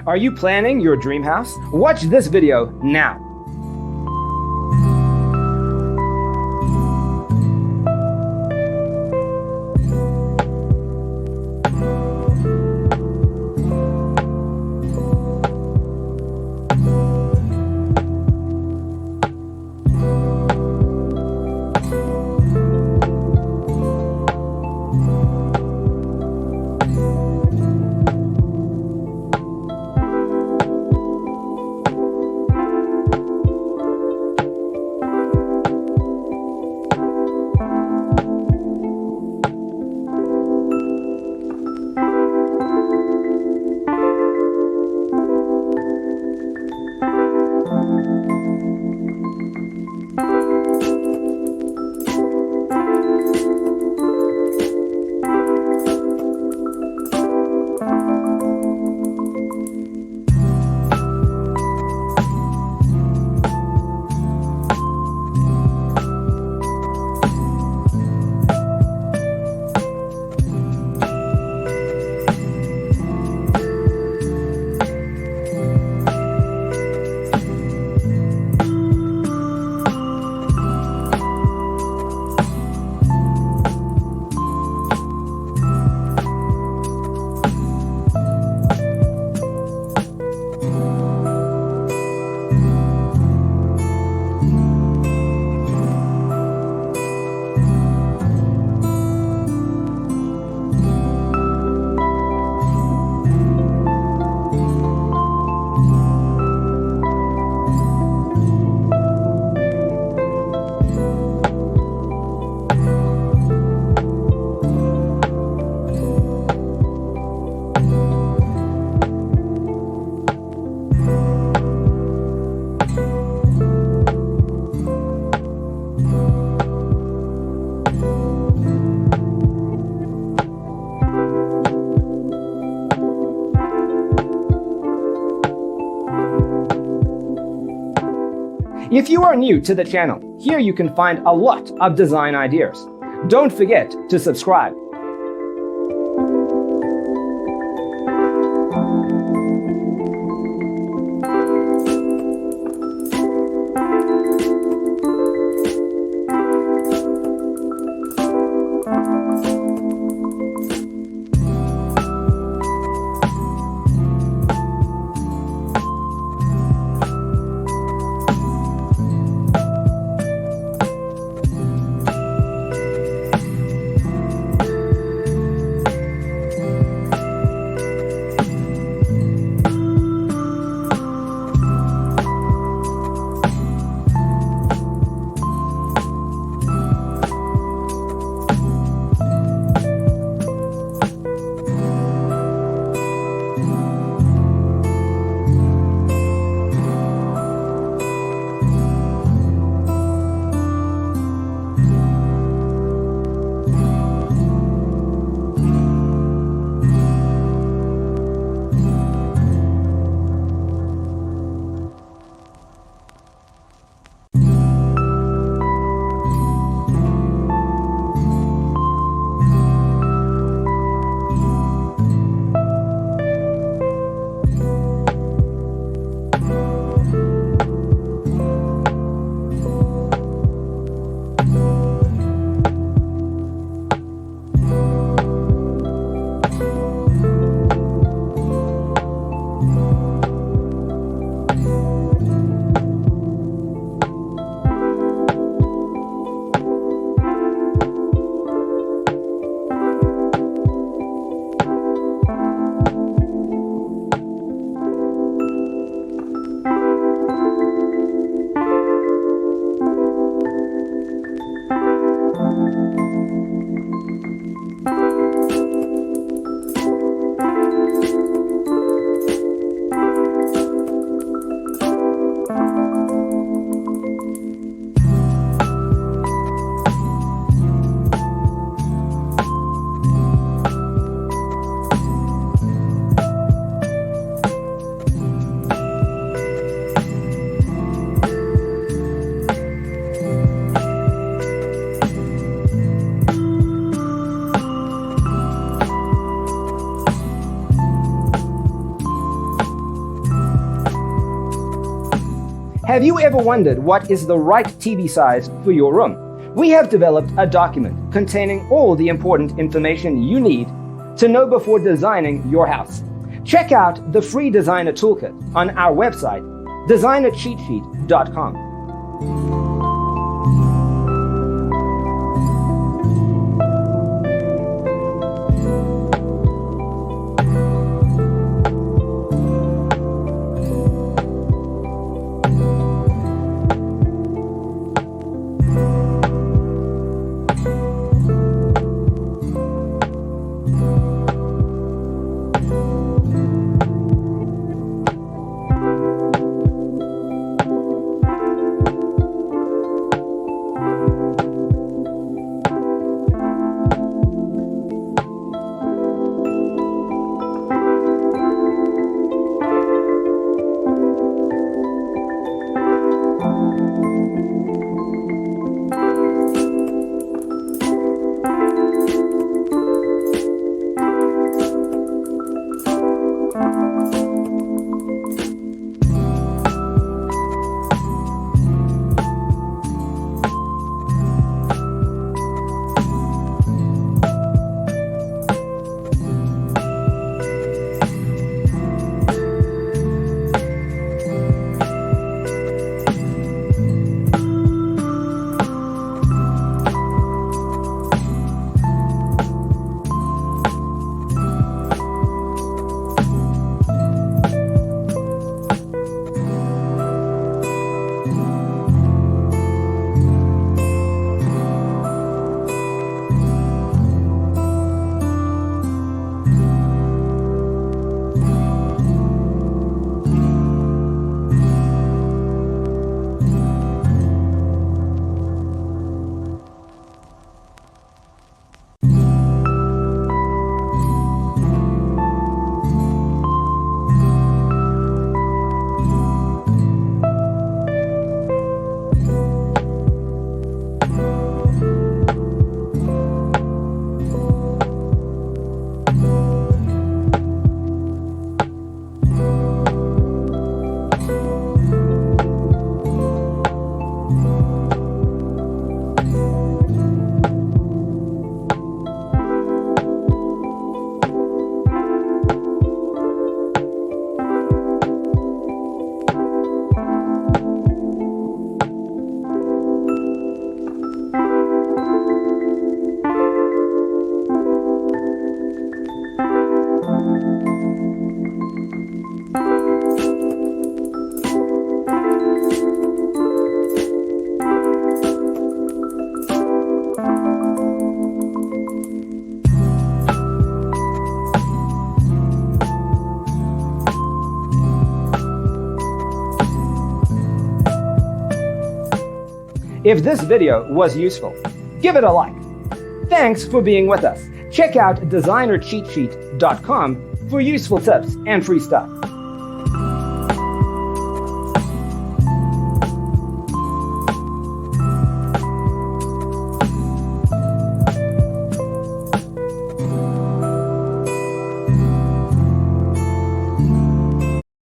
Are you planning your dream house? Watch this video now. If you are new to the channel, here you can find a lot of design ideas. Don't forget to subscribe. Have you ever wondered what is the right TV size for your room? We have developed a document containing all the important information you need to know before designing your house. Check out the free designer toolkit on our website, designercheatsheet.com. If this video was useful, give it a like. Thanks for being with us. Check out designercheatsheet.com for useful tips and free stuff.